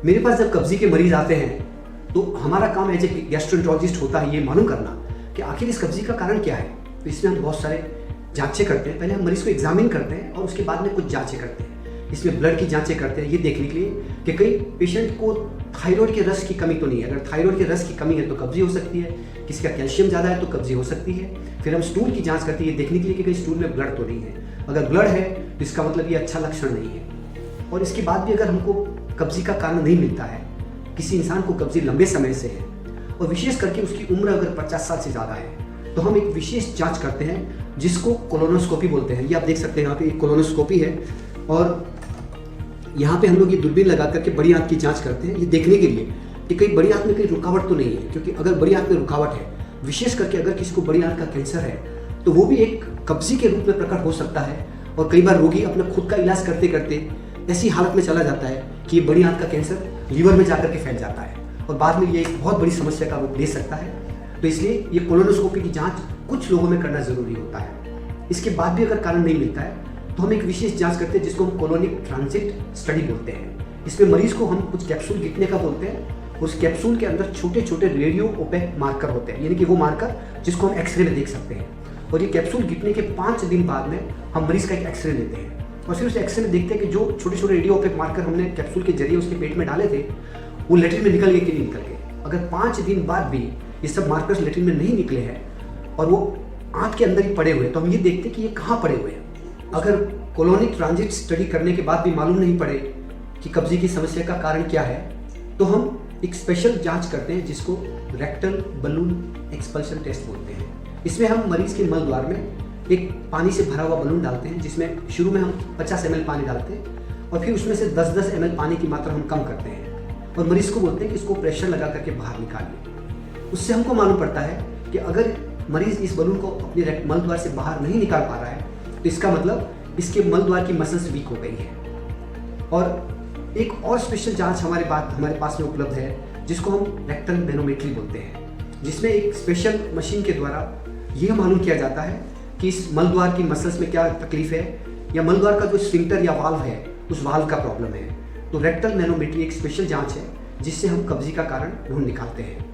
मेरे पास जब कब्जी के मरीज आते हैं तो हमारा काम एज ए गैस्ट्रोएंटरोलॉजिस्ट होता है ये मालूम करना कि आखिर इस कब्जी का कारण क्या है। तो इसमें हम बहुत सारे जांचें करते हैं। पहले हम मरीज को एग्जामिन करते हैं और उसके बाद में कुछ जांचें करते हैं। इसमें ब्लड की जांचें करते हैं ये देखने के लिए कि कहीं पेशेंट को थायराइड के रस की कमी तो नहीं है। अगर थायराइड के रस की कमी है तो कब्जी हो सकती है, किसी का कैल्शियम ज़्यादा है तो कब्जी हो सकती है। फिर हम स्टूल की जांच करते हैं ये देखने के लिए कि कहीं स्टूल में ब्लड तो नहीं है। अगर ब्लड है तो इसका मतलब ये अच्छा लक्षण नहीं है। और इसके बाद भी अगर हमको कब्जी का कारण नहीं मिलता है, किसी इंसान को कब्जी लंबे समय से है और विशेष करके उसकी उम्र अगर 50 साल से ज़्यादा है, तो हम एक विशेष जांच करते हैं जिसको कोलोनोस्कोपी बोलते हैं। ये आप देख सकते हैं यहाँ पे एक कोलोनोस्कोपी है और यहाँ पे हम लोग ये दूरबीन लगा करके बड़ी आंत की जांच करते हैं ये देखने के लिए कि कहीं बड़ी आंत में कहीं रुकावट तो नहीं है। क्योंकि अगर बड़ी आंत में रुकावट है, विशेष करके अगर किसी को बड़ी आंत का कैंसर है, तो वो भी एक कब्जी के रूप में प्रकट हो सकता है। और कई बार रोगी अपना खुद का इलाज करते करते ऐसी हालत में चला जाता है कि ये बड़ी आंत का कैंसर लीवर में जाकर के फैल जाता है और बाद में ये एक बहुत बड़ी समस्या का रूप ले सकता है। तो इसलिए ये कोलोनोस्कोपी की जांच कुछ लोगों में करना जरूरी होता है। इसके बाद भी अगर कारण नहीं मिलता है तो हम एक विशेष जांच करते हैं जिसको हम कोलोनिक ट्रांजिट स्टडी बोलते हैं। इसमें मरीज को हम कुछ कैप्सूल गिरने का बोलते हैं। उस कैप्सूल के अंदर छोटे छोटे रेडियो ओपेक मार्कर होते हैं, यानी कि वो मार्कर जिसको हम एक्सरे में देख सकते हैं। और ये कैप्सूल गिरने के 5 दिन बाद में हम मरीज का एक एक्सरे लेते हैं और फिर उस एक्सरे में देखते हैं कि जो छोटे छोटे रेडियो ओपेक मार्कर हमने कैप्सूल के जरिए उसके पेट में डाले थे वो लेट्रिन में निकल गए कि नहीं निकल गए। अगर 5 दिन बाद भी ये सब मार्कर्स लेट्रिन में नहीं निकले हैं और वो आंत के अंदर ही पड़े हुए हैं, तो हम ये देखते हैं कि ये कहाँ पड़े हुए हैं। अगर कोलोनिक ट्रांजिट स्टडी करने के बाद भी मालूम नहीं पड़े कि कब्जी की समस्या का कारण क्या है, तो हम एक स्पेशल जांच करते हैं जिसको रेक्टल बलून एक्सपल्शन टेस्ट बोलते हैं। इसमें हम मरीज के मल द्वार में एक पानी से भरा हुआ बलून डालते हैं, जिसमें शुरू में हम 50 ml पानी डालते हैं और फिर उसमें से 10-10 ml पानी की मात्रा हम कम करते हैं और मरीज को बोलते हैं कि इसको प्रेशर लगा करके बाहर निकालिए। उससे हमको मालूम पड़ता है कि अगर मरीज इस बलून को अपने मल द्वार से बाहर नहीं निकाल पा रहा है तो इसका मतलब इसके मल द्वार की मसल्स वीक हो गई है। और एक और स्पेशल जांच हमारे पास में उपलब्ध है जिसको हम रेक्टल मैनोमेट्री बोलते हैं, जिसमें एक स्पेशल मशीन के द्वारा यह मालूम किया जाता है कि इस मल द्वार की मसल्स में क्या तकलीफ है या मल द्वार का जो स्फिंक्टर या वाल्व है उस वाल्व का प्रॉब्लम है। तो रेक्टल मैनोमेट्री एक स्पेशल जांच है जिससे हम कब्जी का कारण ढूंढ निकालते हैं।